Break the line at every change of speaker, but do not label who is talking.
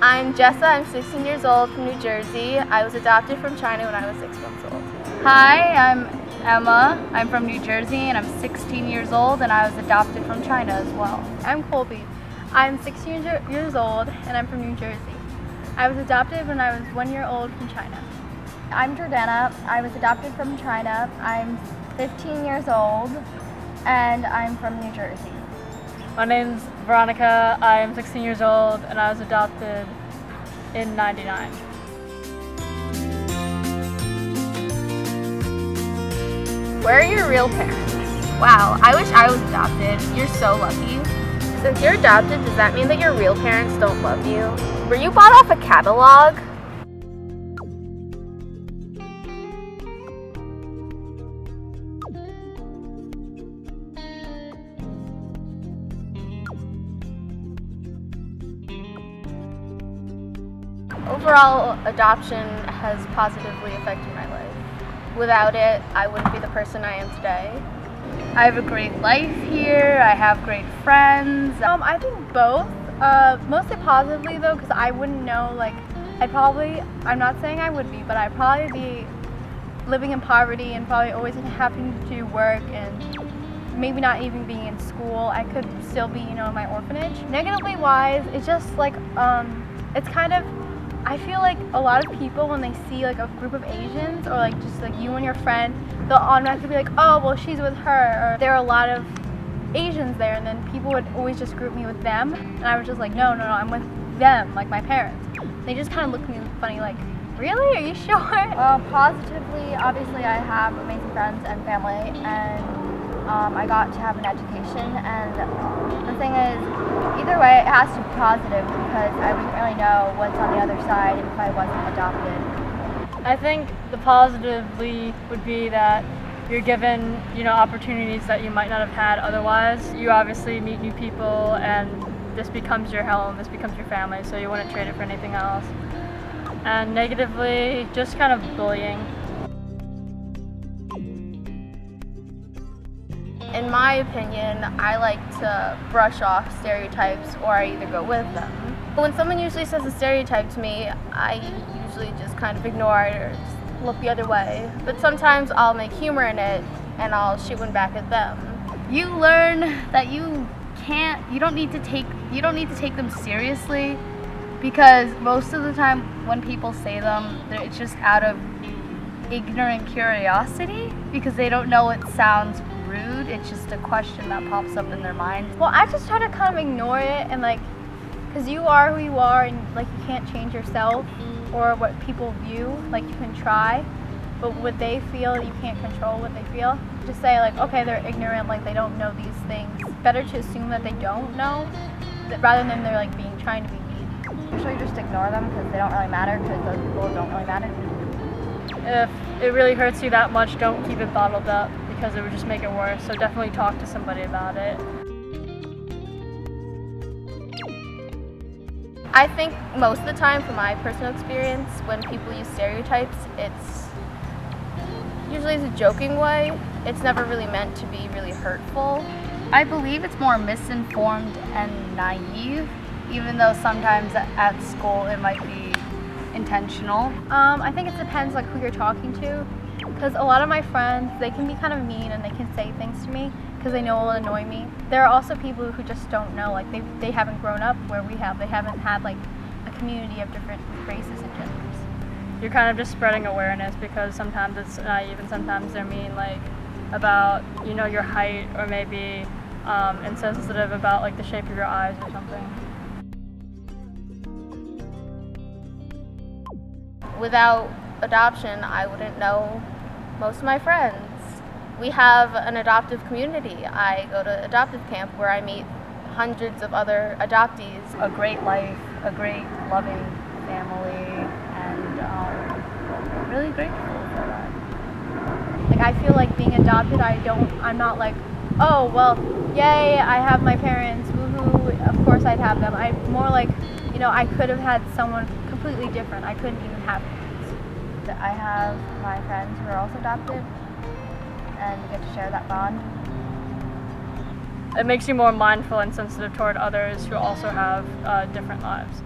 I'm Jessa, I'm 16 years old from New Jersey. I was adopted from China when I was 6 months old.
Hi, I'm Emma. I'm from New Jersey and I'm 16 years old and I was adopted from China as well.
I'm Colby. I'm 16 years old and I'm from New Jersey. I was adopted when I was 1 year old from China.
I'm Jordana. I was adopted from China. I'm 15 years old and I'm from New Jersey.
My name's Veronica. I'm 16 years old and I was adopted in '99.
Where are your real parents? Wow, I wish I was adopted. You're so lucky. Since you're adopted, does that mean that your real parents don't love you? Were you bought off a catalog? Overall, adoption has positively affected my life. Without it, I wouldn't be the person I am today.
I have a great life here. I have great friends.
I think both. Mostly positively though, because I wouldn't know, I'm not saying I would be, but I'd probably be living in poverty and probably always having to do work and maybe not even being in school. I could still be, in my orphanage. Negatively wise, it's just it's kind of, I feel like a lot of people, when they see a group of Asians or just you and your friend, they'll automatically be like, oh, well, she's with her, or there are a lot of Asians there, and then people would always just group me with them, and I was just like, no, I'm with them, my parents. They just kind of looked at me funny, like, really? Are you sure?
Well, positively, obviously I have amazing friends and family, and I got to have an education, and the thing is, either way, it has to be positive because I wouldn't really know what's on the other side if I wasn't adopted.
I think the positively would be that you're given, opportunities that you might not have had otherwise. You obviously meet new people and this becomes your home, this becomes your family, so you wouldn't trade it for anything else. And negatively, just kind of bullying.
In my opinion, I like to brush off stereotypes, or I either go with them. When someone usually says a stereotype to me, I usually just kind of ignore it or just look the other way. But sometimes I'll make humor in it and I'll shoot one back at them.
You learn that you don't need to take them seriously, because most of the time when people say them, it's just out of ignorant curiosity because they don't know it sounds rude. It's just a question that pops up in their mind.
Well, I just try to kind of ignore it and because you are who you are and you can't change yourself or what people view. You can try, but what they feel, you can't control what they feel. Just say okay, they're ignorant, they don't know these things. Better to assume that they don't know rather than they're trying to be mean.
Usually just ignore them because they don't really matter, because those people don't really matter.
If it really hurts you that much, don't keep it bottled up, because it would just make it worse. So definitely talk to somebody about it.
I think most of the time, from my personal experience, when people use stereotypes, it's usually in a joking way. It's never really meant to be really hurtful.
I believe it's more misinformed and naive, even though sometimes at school it might be intentional.
I think it depends who you're talking to, because a lot of my friends, they can be kind of mean and they can say things to me because they know it will annoy me. There are also people who just don't know, they haven't grown up where we have. They haven't had a community of different races and genders.
You're kind of just spreading awareness, because sometimes it's naive and sometimes they're mean about your height, or maybe insensitive about the shape of your eyes or something.
Without adoption, I wouldn't know most of my friends. We have an adoptive community. I go to adoptive camp where I meet hundreds of other adoptees.
A great life, a great loving family, and really grateful for that.
I feel being adopted, I'm not oh, well, yay, I have my parents, woohoo, of course I'd have them. I'm more I could have had someone completely different. I couldn't even have parents.
I have my friends who are also adopted, and we get to share that bond.
It makes you more mindful and sensitive toward others who also have different lives.